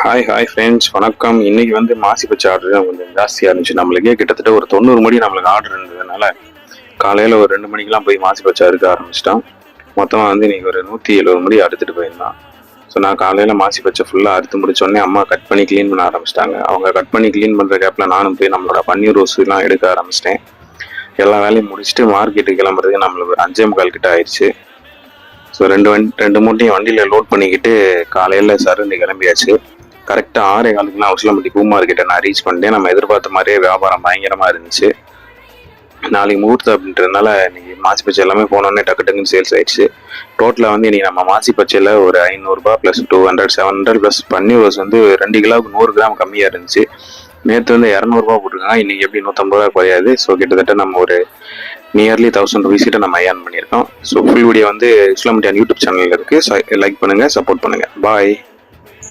Hi friends, வணக்கம். இன்னைக்கு வந்து மாசி பச்சை ஆர்டர் கொஞ்சம் ஜாஸ்தியாக இருந்துச்சு. நம்மளுக்கே கிட்டத்தட்ட ஒரு 90 மணி நம்மளுக்கு ஆர்டர் இருந்ததுனால காலையில் ஒரு 2 மணிக்கெலாம் போய் மாசி பச்சை அறுக்க ஆரம்பிச்சிட்டோம். மொத்தமாக வந்து இன்னைக்கு ஒரு 170 மணி அறுத்துட்டு போயிருந்தான். ஸோ நான் காலையில் மாசி பச்சை ஃபுல்லாக அறுத்து முடிச்சோடனே அம்மா கட் பண்ணி க்ளீன் பண்ண ஆரம்பிச்சிட்டாங்க. அவங்க கட் பண்ணி க்ளீன் பண்ணுற கேப்பில் நானும் போய் நம்மளோட பன்னீர் ரோஸ்லாம் எடுக்க ஆரம்பிச்சிட்டேன். எல்லா வேலையும் முடிச்சுட்டு மார்க்கெட்டுக்கு கிளம்புறதுக்கு நம்மளுக்கு ஒரு 5:45 கிட்ட ஆயிடுச்சு. ஸோ ரெண்டு மூட்டையும் வண்டியில் லோட் பண்ணிக்கிட்டு காலையில் சருந்து கிளம்பியாச்சு. கரெக்டாக 6:15 உசிலம்பட்டி பூ மார்க்கெட்டை நான் ரீச் பண்ணிட்டேன். நம்ம எதிர்பார்த்த மாதிரியே வியாபாரம் பயங்கரமாக இருந்துச்சு. நாளைக்கு முகூர்த்தம் அப்படின்றதுனால இன்னைக்கு மாசி பச்சை எல்லாமே போனோடனே டக்குன்னு சேல்ஸ் ஆயிடுச்சு. டோட்டலாக வந்து இன்னைக்கு நம்ம மாசி பச்சையில் ஒரு 500 ப்ளஸ் 200 700 ப்ளஸ் பன்னீர் ரோஸ் வந்து 2 கிலோவுக்கு 100 கிராம் கம்மியாக இருந்துச்சு. நேற்று வந்து 200 போட்டிருக்காங்க, இன்னைக்கு எப்படி 150 குறையாது. ஸோ கிட்டத்தட்ட நம்ம ஒரு நியர்லி 1000 rupees கிட்ட நம்ம ஏர்ன் பண்ணியிருக்கோம். ஸோ ஃபுல் வீடியோ வந்து உசிலம்பட்டி யூடியூப் சேனலில் இருக்குது. லைக் பண்ணுங்கள், சப்போர்ட் பண்ணுங்கள். பாய்.